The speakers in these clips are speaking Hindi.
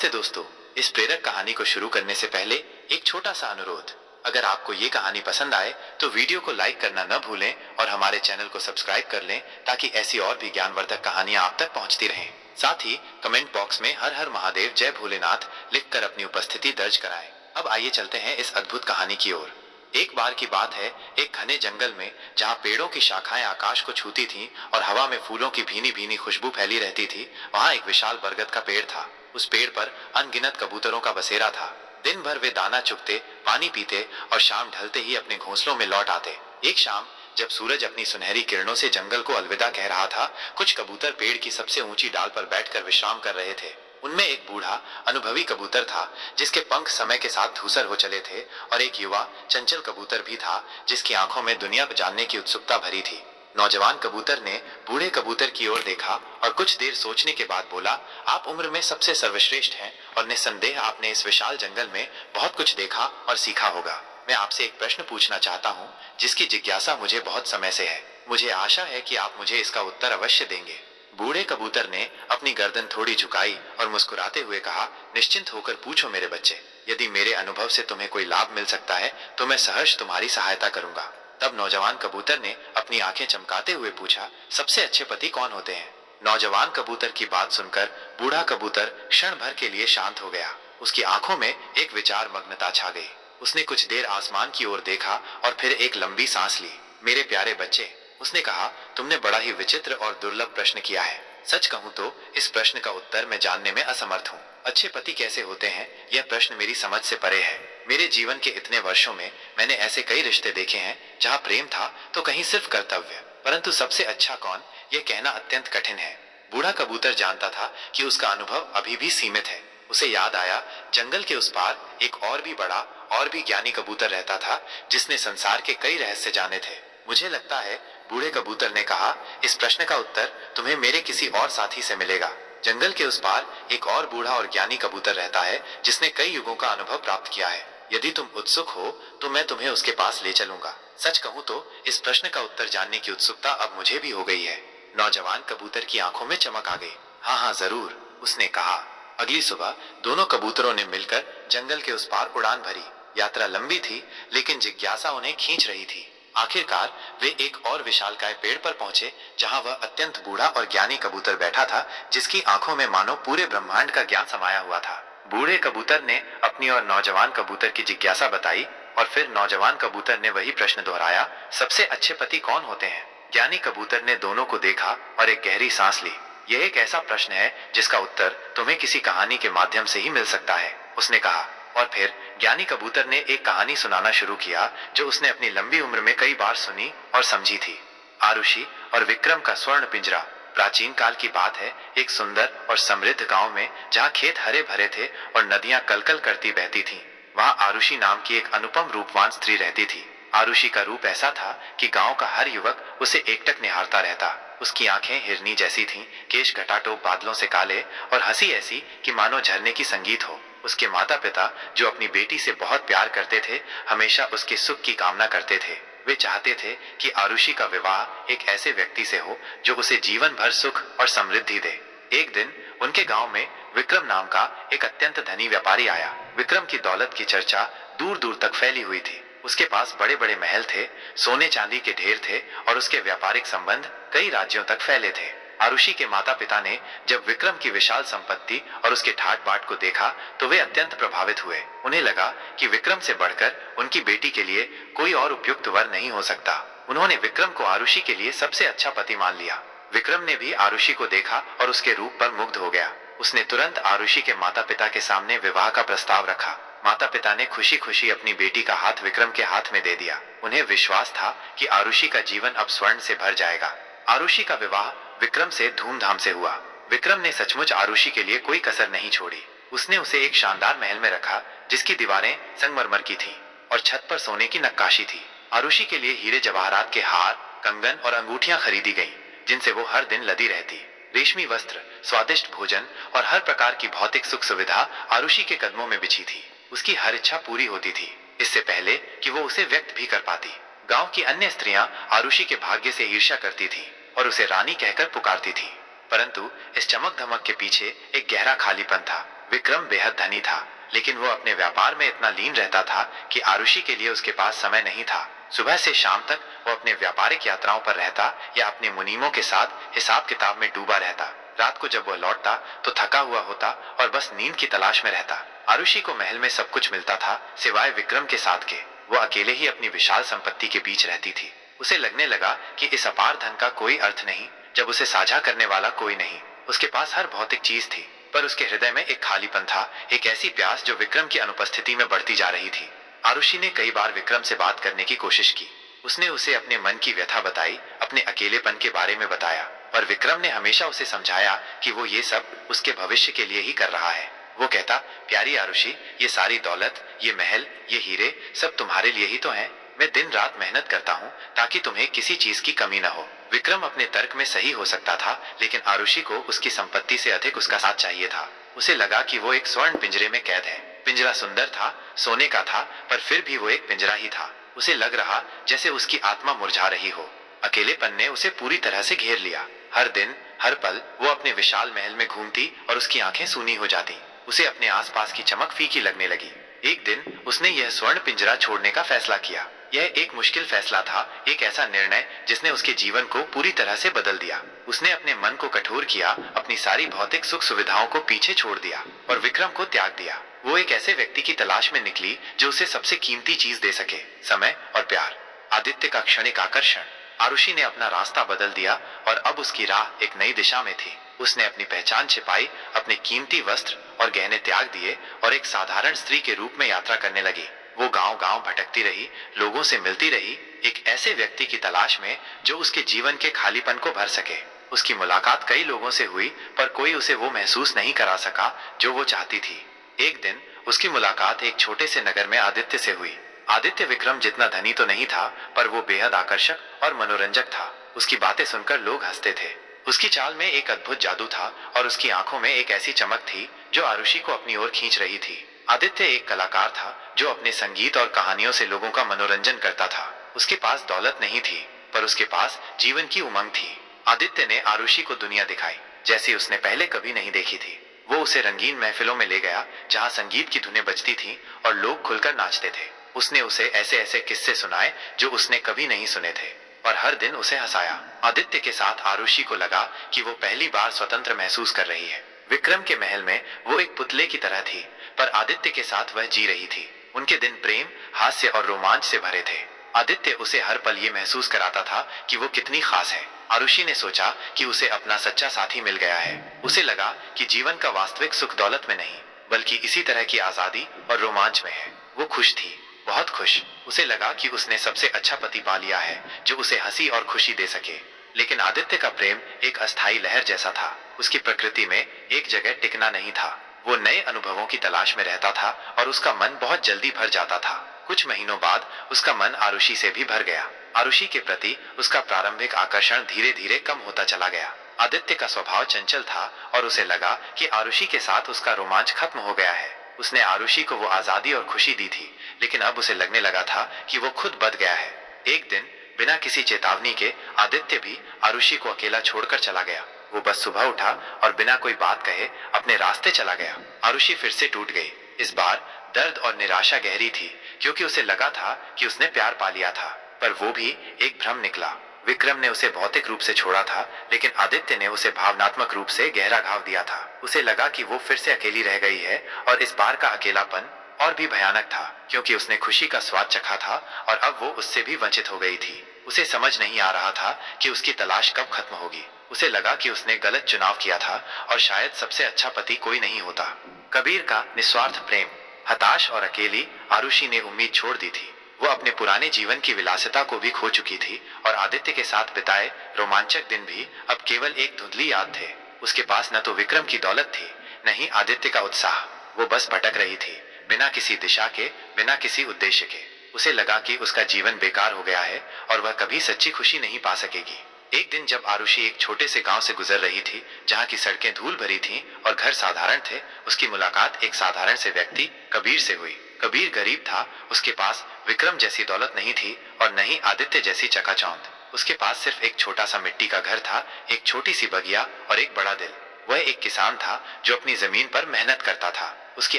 नमस्ते दोस्तों। इस प्रेरक कहानी को शुरू करने से पहले एक छोटा सा अनुरोध। अगर आपको ये कहानी पसंद आए तो वीडियो को लाइक करना न भूलें और हमारे चैनल को सब्सक्राइब कर लें ताकि ऐसी और भी ज्ञानवर्धक कहानियां आप तक पहुंचती रहें। साथ ही कमेंट बॉक्स में हर हर महादेव जय भोलेनाथ लिखकर अपनी उपस्थिति दर्ज कराएं। अब आइए चलते हैं इस अद्भुत कहानी की ओर। एक बार की बात है, एक घने जंगल में जहाँ पेड़ों की शाखाएं आकाश को छूती थीं और हवा में फूलों की भीनी भीनी खुशबू फैली रहती थी, वहाँ एक विशाल बरगद का पेड़ था। उस पेड़ पर अनगिनत कबूतरों का बसेरा था। दिन भर वे दाना चुगते, पानी पीते और शाम ढलते ही अपने घोंसलों में लौट आते। एक शाम जब सूरज अपनी सुनहरी किरणों से जंगल को अलविदा कह रहा था, कुछ कबूतर पेड़ की सबसे ऊंची डाल पर बैठकर विश्राम कर रहे थे। उनमें एक बूढ़ा अनुभवी कबूतर था जिसके पंख समय के साथ धूसर हो चले थे, और एक युवा चंचल कबूतर भी था जिसकी आंखों में दुनिया जानने की उत्सुकता भरी थी। नौजवान कबूतर ने बूढ़े कबूतर की ओर देखा और कुछ देर सोचने के बाद बोला, आप उम्र में सबसे सर्वश्रेष्ठ हैं और निस्संदेह आपने इस विशाल जंगल में बहुत कुछ देखा और सीखा होगा। मैं आपसे एक प्रश्न पूछना चाहता हूँ जिसकी जिज्ञासा मुझे बहुत समय से है। मुझे आशा है कि आप मुझे इसका उत्तर अवश्य देंगे। बूढ़े कबूतर ने अपनी गर्दन थोड़ी झुकाई और मुस्कुराते हुए कहा, निश्चिंत होकर पूछो मेरे बच्चे। यदि मेरे अनुभव से तुम्हें कोई लाभ मिल सकता है तो मैं सहर्ष तुम्हारी सहायता करूंगा। तब नौजवान कबूतर ने अपनी आंखें चमकाते हुए पूछा, सबसे अच्छे पति कौन होते हैं? नौजवान कबूतर की बात सुनकर बूढ़ा कबूतर क्षण भर के लिए शांत हो गया। उसकी आंखों में एक विचार मग्नता छा गई। उसने कुछ देर आसमान की ओर देखा और फिर एक लंबी सांस ली। मेरे प्यारे बच्चे, उसने कहा, तुमने बड़ा ही विचित्र और दुर्लभ प्रश्न किया है। सच कहूं तो इस प्रश्न का उत्तर मैं जानने में असमर्थ हूँ। अच्छे पति कैसे होते हैं, यह प्रश्न मेरी समझ से परे है। मेरे जीवन के इतने वर्षों में मैंने ऐसे कई रिश्ते देखे हैं जहाँ प्रेम था तो कहीं सिर्फ कर्तव्य, परंतु सबसे अच्छा कौन, यह कहना अत्यंत कठिन है। बूढ़ा कबूतर जानता था कि उसका अनुभव अभी भी सीमित है। उसे याद आया, जंगल के उस पार एक और भी बड़ा और भी ज्ञानी कबूतर रहता था जिसने संसार के कई रहस्य जाने थे। मुझे लगता है, बूढ़े कबूतर ने कहा, इस प्रश्न का उत्तर तुम्हें मेरे किसी और साथी से मिलेगा। जंगल के उस पार एक और बूढ़ा और ज्ञानी कबूतर रहता है जिसने कई युगों का अनुभव प्राप्त किया है। यदि तुम उत्सुक हो तो मैं तुम्हें उसके पास ले चलूंगा। सच कहूं तो इस प्रश्न का उत्तर जानने की उत्सुकता अब मुझे भी हो गई है। नौजवान कबूतर की आंखों में चमक आ गई। हाँ हाँ जरूर, उसने कहा। अगली सुबह दोनों कबूतरों ने मिलकर जंगल के उस पार उड़ान भरी। यात्रा लंबी थी लेकिन जिज्ञासा उन्हें खींच रही थी। आखिरकार वे एक और विशालकाय पेड़ पर पहुंचे जहां वह अत्यंत बूढ़ा और ज्ञानी कबूतर बैठा था जिसकी आंखों में मानो पूरे ब्रह्मांड का ज्ञान समाया हुआ था। बूढ़े कबूतर ने अपनी और नौजवान कबूतर की जिज्ञासा बताई और फिर नौजवान कबूतर ने वही प्रश्न दोहराया, सबसे अच्छे पति कौन होते हैं? ज्ञानी कबूतर ने दोनों को देखा और एक गहरी सांस ली। यह एक ऐसा प्रश्न है जिसका उत्तर तुम्हें किसी कहानी के माध्यम से ही मिल सकता है, उसने कहा। और फिर ज्ञानी कबूतर ने एक कहानी सुनाना शुरू किया जो उसने अपनी लंबी उम्र में कई बार सुनी और समझी थी। आरुषि और विक्रम का स्वर्ण पिंजरा। प्राचीन काल की बात है, एक सुंदर और समृद्ध गांव में जहां खेत हरे भरे थे और नदियां कलकल करती बहती थीं, वहां आरुषि नाम की एक अनुपम रूपवान स्त्री रहती थी। आरुषि का रूप ऐसा था कि गांव का हर युवक उसे एकटक निहारता रहता। उसकी आंखें हिरनी जैसी थीं, केश घटाटोप बादलों से काले और हंसी ऐसी कि मानो झरने की संगीत हो। उसके माता पिता जो अपनी बेटी से बहुत प्यार करते थे, हमेशा उसके सुख की कामना करते थे। वे चाहते थे कि आरुषि का विवाह एक ऐसे व्यक्ति से हो जो उसे जीवन भर सुख और समृद्धि दे। एक दिन उनके गांव में विक्रम नाम का एक अत्यंत धनी व्यापारी आया। विक्रम की दौलत की चर्चा दूर दूर तक फैली हुई थी। उसके पास बड़े बड़े महल थे, सोने चांदी के ढेर थे और उसके व्यापारिक संबंध कई राज्यों तक फैले थे। आरुषि के माता पिता ने जब विक्रम की विशाल संपत्ति और उसके ठाट बाट को देखा तो वे अत्यंत प्रभावित हुए। उन्हें लगा कि विक्रम से बढ़कर उनकी बेटी के लिए कोई और उपयुक्त वर नहीं हो सकता। उन्होंने विक्रम को आरुषि के लिए सबसे अच्छा पति मान लिया। विक्रम ने भी आरुषि को देखा और उसके रूप पर मुग्ध हो गया। उसने तुरंत आरुषि के माता पिता के सामने विवाह का प्रस्ताव रखा। माता पिता ने खुशी खुशी अपनी बेटी का हाथ विक्रम के हाथ में दे दिया। उन्हें विश्वास था कि आरुषि का जीवन अब स्वर्ण से भर जाएगा। आरुषि का विवाह विक्रम से धूमधाम से हुआ। विक्रम ने सचमुच आरुषि के लिए कोई कसर नहीं छोड़ी। उसने उसे एक शानदार महल में रखा जिसकी दीवारें संगमरमर की थीं और छत पर सोने की नक्काशी थी। आरुषि के लिए हीरे जवाहरात के हार, कंगन और अंगूठियां खरीदी गईं, जिनसे वो हर दिन लदी रहती। रेशमी वस्त्र, स्वादिष्ट भोजन और हर प्रकार की भौतिक सुख सुविधा आरुषि के कदमों में बिछी थी। उसकी हर इच्छा पूरी होती थी, इससे पहले कि वो उसे व्यक्त भी कर पाती। गांव की अन्य स्त्रियां आरुषि के भाग्य से ईर्ष्या करती थीं और उसे रानी कहकर पुकारती थीं। परंतु इस चमक धमक के पीछे एक गहरा खालीपन था। विक्रम बेहद धनी था, लेकिन वो अपने व्यापार में इतना लीन रहता था कि आरुषि के लिए उसके पास समय नहीं था। सुबह से शाम तक वो अपने व्यापारिक यात्राओं पर रहता या अपने मुनीमों के साथ हिसाब किताब में डूबा रहता। रात को जब वह लौटता तो थका हुआ होता और बस नींद की तलाश में रहता। आरुषि को महल में सब कुछ मिलता था सिवाय विक्रम के साथ के। वो अकेले ही अपनी विशाल संपत्ति के बीच रहती थी। उसे लगने लगा कि इस अपार धन का कोई अर्थ नहीं जब उसे साझा करने वाला कोई नहीं। उसके पास हर भौतिक चीज थी, पर उसके हृदय में एक खालीपन था, एक ऐसी प्यास जो विक्रम की अनुपस्थिति में बढ़ती जा रही थी। आरुषि ने कई बार विक्रम से बात करने की कोशिश की। उसने उसे अपने मन की व्यथा बताई, अपने अकेलेपन के बारे में बताया, पर विक्रम ने हमेशा उसे समझाया कि वो ये सब उसके भविष्य के लिए ही कर रहा है। वो कहता, प्यारी आरुषि, ये सारी दौलत, ये महल, ये हीरे सब तुम्हारे लिए ही तो हैं। मैं दिन रात मेहनत करता हूँ ताकि तुम्हें किसी चीज की कमी न हो। विक्रम अपने तर्क में सही हो सकता था, लेकिन आरुषि को उसकी संपत्ति से अधिक उसका साथ चाहिए था। उसे लगा कि वो एक स्वर्ण पिंजरे में कैद है। पिंजरा सुंदर था, सोने का था, पर फिर भी वो एक पिंजरा ही था। उसे लग रहा जैसे उसकी आत्मा मुरझा रही हो। अकेलेपन ने उसे पूरी तरह से घेर लिया। हर दिन हर पल वो अपने विशाल महल में घूमती और उसकी आंखें सूनी हो जाती। उसे अपने आसपास की चमक फीकी लगने लगी। एक दिन उसने यह स्वर्ण पिंजरा छोड़ने का फैसला किया। यह एक मुश्किल फैसला था, एक ऐसा निर्णय जिसने उसके जीवन को पूरी तरह से बदल दिया। उसने अपने मन को कठोर किया, अपनी सारी भौतिक सुख सुविधाओं को पीछे छोड़ दिया और विक्रम को त्याग दिया। वो एक ऐसे व्यक्ति की तलाश में निकली जो उसे सबसे कीमती चीज दे सके, समय और प्यार। आदित्य का क्षणिक आकर्षण। आरुषि ने अपना रास्ता बदल दिया और अब उसकी राह एक नई दिशा में थी। उसने अपनी पहचान छिपाई, अपने कीमती वस्त्र और गहने त्याग दिए और एक साधारण स्त्री के रूप में यात्रा करने लगी। वो गांव-गांव भटकती रही, लोगों से मिलती रही, एक ऐसे व्यक्ति की तलाश में जो उसके जीवन के खालीपन को भर सके। उसकी मुलाकात कई लोगों से हुई, पर कोई उसे वो महसूस नहीं करा सका जो वो चाहती थी। एक दिन उसकी मुलाकात एक छोटे से नगर में आदित्य से हुई। आदित्य विक्रम जितना धनी तो नहीं था, पर वो बेहद आकर्षक और मनोरंजक था। उसकी बातें सुनकर लोग हंसते थे। उसकी चाल में एक अद्भुत जादू था और उसकी आंखों में एक ऐसी चमक थी जो आरुषि को अपनी ओर खींच रही थी। आदित्य एक कलाकार था जो अपने संगीत और कहानियों से लोगों का मनोरंजन करता था। उसके पास दौलत नहीं थी, पर उसके पास जीवन की उमंग थी। आदित्य ने आरुषि को दुनिया दिखाई जैसी उसने पहले कभी नहीं देखी थी। वो उसे रंगीन महफिलों में ले गया जहाँ संगीत की धुनें बजती थीं और लोग खुलकर नाचते थे। उसने उसे ऐसे ऐसे किस्से सुनाए जो उसने कभी नहीं सुने थे और हर दिन उसे हंसाया। आदित्य के साथ आरुषि को लगा कि वो पहली बार स्वतंत्र महसूस कर रही है। विक्रम के महल में वो एक पुतले की तरह थी, पर आदित्य के साथ वह जी रही थी। उनके दिन प्रेम, हास्य और रोमांच से भरे थे। आदित्य उसे हर पल ये महसूस कराता था कि वो कितनी खास है। आरुषि ने सोचा कि उसे अपना सच्चा साथी मिल गया है। उसे लगा कि जीवन का वास्तविक सुख दौलत में नहीं, बल्कि इसी तरह की आजादी और रोमांच में है। वो खुश थी, बहुत खुश। उसे लगा कि उसने सबसे अच्छा पति पा लिया है जो उसे हंसी और खुशी दे सके। लेकिन आदित्य का प्रेम एक अस्थायी लहर जैसा था। उसकी प्रकृति में एक जगह टिकना नहीं था। वो नए अनुभवों की तलाश में रहता था और उसका मन बहुत जल्दी भर जाता था। कुछ महीनों बाद उसका मन आरुषि से भी भर गया। आरुषि के प्रति उसका प्रारंभिक आकर्षण धीरे धीरे कम होता चला गया। आदित्य का स्वभाव चंचल था और उसे लगा कि आरुषि के साथ उसका रोमांच खत्म हो गया है। उसने आरुषि को वो आजादी और खुशी दी थी, लेकिन अब उसे लगने लगा था कि वो खुद बदल गया है। एक दिन बिना किसी चेतावनी के आदित्य भी आरुषि को अकेला छोड़कर चला गया। वो बस सुबह उठा और बिना कोई बात कहे अपने रास्ते चला गया। आरुषि फिर से टूट गई। इस बार दर्द और निराशा गहरी थी, क्योंकि उसे लगा था कि उसने प्यार पा लिया था, पर वो भी एक भ्रम निकला। विक्रम ने उसे भौतिक रूप से छोड़ा था, लेकिन आदित्य ने उसे भावनात्मक रूप से गहरा घाव दिया था। उसे लगा कि वो फिर से अकेली रह गई है और इस बार का अकेलापन और भी भयानक था, क्योंकि उसने खुशी का स्वाद चखा था और अब वो उससे भी वंचित हो गई थी। उसे समझ नहीं आ रहा था कि उसकी तलाश कब खत्म होगी। उसे लगा कि उसने गलत चुनाव किया था और शायद सबसे अच्छा पति कोई नहीं होता। कबीर का निस्वार्थ प्रेम। हताश और अकेली आरुषि ने उम्मीद छोड़ दी थी। वो अपने पुराने जीवन की विलासिता को भी खो चुकी थी और आदित्य के साथ बिताए रोमांचक दिन भी अब केवल एक धुंधली याद थे। उसके पास न तो विक्रम की दौलत थी, न ही आदित्य का उत्साह। वो बस भटक रही थी, बिना किसी दिशा के, बिना किसी उद्देश्य के। उसे लगा कि उसका जीवन बेकार हो गया है और वह कभी सच्ची खुशी नहीं पा सकेगी। एक दिन जब आरुषि एक छोटे से गांव से गुजर रही थी, जहां की सड़कें धूल भरी थीं और घर साधारण थे, उसकी मुलाकात एक साधारण से व्यक्ति कबीर से हुई। कबीर गरीब था, उसके पास विक्रम जैसी दौलत नहीं थी और न ही आदित्य जैसी चकाचौंध। उसके पास सिर्फ एक छोटा सा मिट्टी का घर था, एक छोटी सी बगिया और एक बड़ा दिल। वह एक किसान था जो अपनी जमीन पर मेहनत करता था। उसकी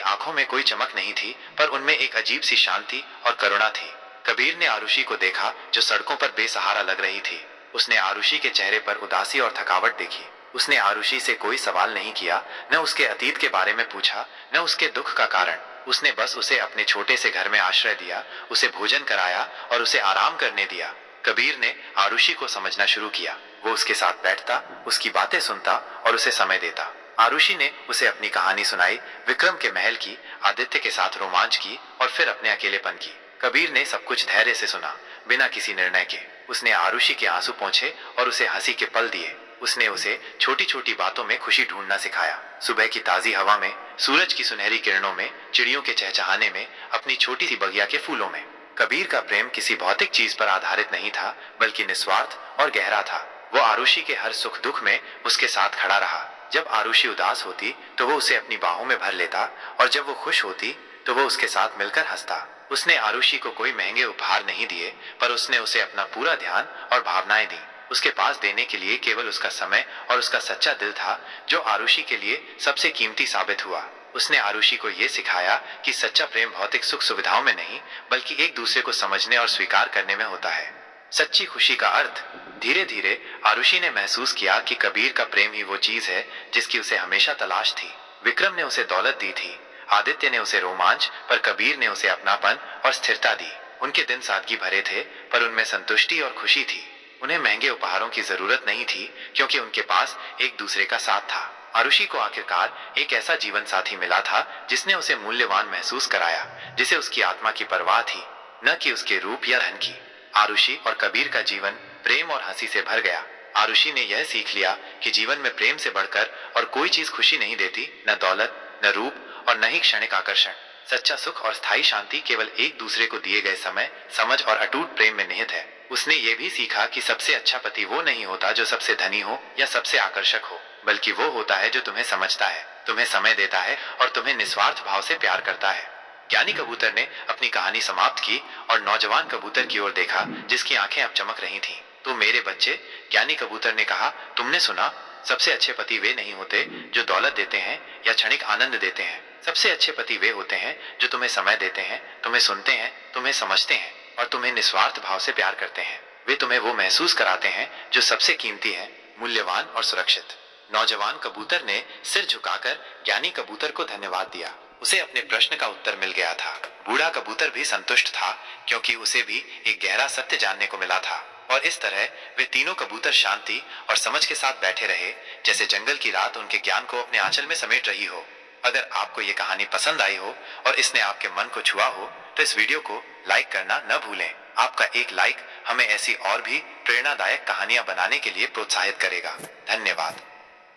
आंखों में कोई चमक नहीं थी, पर उनमें एक अजीब सी शांति और करुणा थी। कबीर ने आरुषि को देखा जो सड़कों पर बेसहारा लग रही थी। उसने आरुषि के चेहरे पर उदासी और थकावट देखी। उसने आरुषि से कोई सवाल नहीं किया, न उसके अतीत के बारे में पूछा, न उसके दुख का कारण। उसने बस उसे अपने छोटे से घर में आश्रय दिया, उसे भोजन कराया और उसे आराम करने दिया। कबीर ने आरुषि को समझना शुरू किया। वो उसके साथ बैठता, उसकी बातें सुनता और उसे समय देता। आरुषि ने उसे अपनी कहानी सुनाई, विक्रम के महल की, आदित्य के साथ रोमांच की और फिर अपने अकेलेपन की। कबीर ने सब कुछ धैर्य से सुना, बिना किसी निर्णय के। उसने आरुषि के आंसू पोंछे और उसे हंसी के पल दिए। उसने उसे छोटी छोटी बातों में खुशी ढूंढना सिखाया। सुबह की ताजी हवा में, सूरज की सुनहरी किरणों में, चिड़ियों के चहचहाने में, अपनी छोटी सी बगिया के फूलों में। कबीर का प्रेम किसी भौतिक चीज पर आधारित नहीं था, बल्कि निस्वार्थ और गहरा था। वो आरुषि के हर सुख दुख में उसके साथ खड़ा रहा। जब आरुषि उदास होती तो वो उसे अपनी बाहों में भर लेता, और जब वो खुश होती तो वो उसके साथ मिलकर हंसता। उसने आरुषि को कोई महंगे उपहार नहीं दिए, पर उसने उसे अपना पूरा ध्यान और भावनाएं दी। उसके पास देने के लिए केवल उसका समय और उसका सच्चा दिल था, जो आरुषि के लिए सबसे कीमती साबित हुआ। उसने आरुषि को यह सिखाया कि सच्चा प्रेम भौतिक सुख सुविधाओं में नहीं, बल्कि एक दूसरे को समझने और स्वीकार करने में होता है। सच्ची खुशी का अर्थ। धीरे धीरे आरुषि ने महसूस किया कि कबीर का प्रेम ही वो चीज है जिसकी उसे हमेशा तलाश थी। विक्रम ने उसे दौलत दी थी, आदित्य ने उसे रोमांच, पर कबीर ने उसे अपनापन और स्थिरता दी। उनके दिन सादगी भरे थे, पर उनमें संतुष्टि और खुशी थी। उन्हें महंगे उपहारों की जरूरत नहीं थी, क्योंकि उनके पास एक दूसरे का साथ था। आरुषि को आखिरकार एक ऐसा जीवन साथी मिला था जिसने उसे मूल्यवान महसूस कराया, जिसे उसकी आत्मा की परवाह थी, न कि उसके रूप या धन की। आरुषि और कबीर का जीवन प्रेम और हंसी से भर गया। आरुषि ने यह सीख लिया कि जीवन में प्रेम से बढ़कर और कोई चीज खुशी नहीं देती, न दौलत, न रूप और न ही क्षणिक आकर्षण। सच्चा सुख और स्थायी शांति केवल एक दूसरे को दिए गए समय, समझ और अटूट प्रेम में निहित है। उसने ये भी सीखा कि सबसे अच्छा पति वो नहीं होता जो सबसे धनी हो या सबसे आकर्षक हो, बल्कि वो होता है जो तुम्हें समझता है, तुम्हें समय देता है और तुम्हें निस्वार्थ भाव से प्यार करता है। ज्ञानी कबूतर ने अपनी कहानी समाप्त की और नौजवान कबूतर की ओर देखा, जिसकी आंखें अब चमक रही थीं। तो मेरे बच्चे, ज्ञानी कबूतर ने कहा, तुमने सुना, सबसे अच्छे पति वे नहीं होते जो दौलत देते हैं या क्षणिक आनंद देते हैं। सबसे अच्छे पति वे होते हैं जो तुम्हें समय देते हैं, तुम्हें सुनते हैं, तुम्हें समझते हैं और तुम्हें निस्वार्थ भाव से प्यार करते हैं। वे तुम्हें वो महसूस कराते हैं जो सबसे कीमती है, मूल्यवान और सुरक्षित। नौजवान कबूतर ने सिर झुकाकर ज्ञानी कबूतर को धन्यवाद दिया। उसे अपने प्रश्न का उत्तर मिल गया था। बूढ़ा कबूतर भी संतुष्ट था, क्योंकि उसे भी एक गहरा सत्य जानने को मिला था। और इस तरह वे तीनों कबूतर शांति और समझ के साथ बैठे रहे, जैसे जंगल की रात उनके ज्ञान को अपने आंचल में समेट रही हो। अगर आपको ये कहानी पसंद आई हो और इसने आपके मन को छुआ हो, तो इस वीडियो को लाइक करना न भूलें। आपका एक लाइक हमें ऐसी और भी प्रेरणादायक कहानियां बनाने के लिए प्रोत्साहित करेगा। धन्यवाद।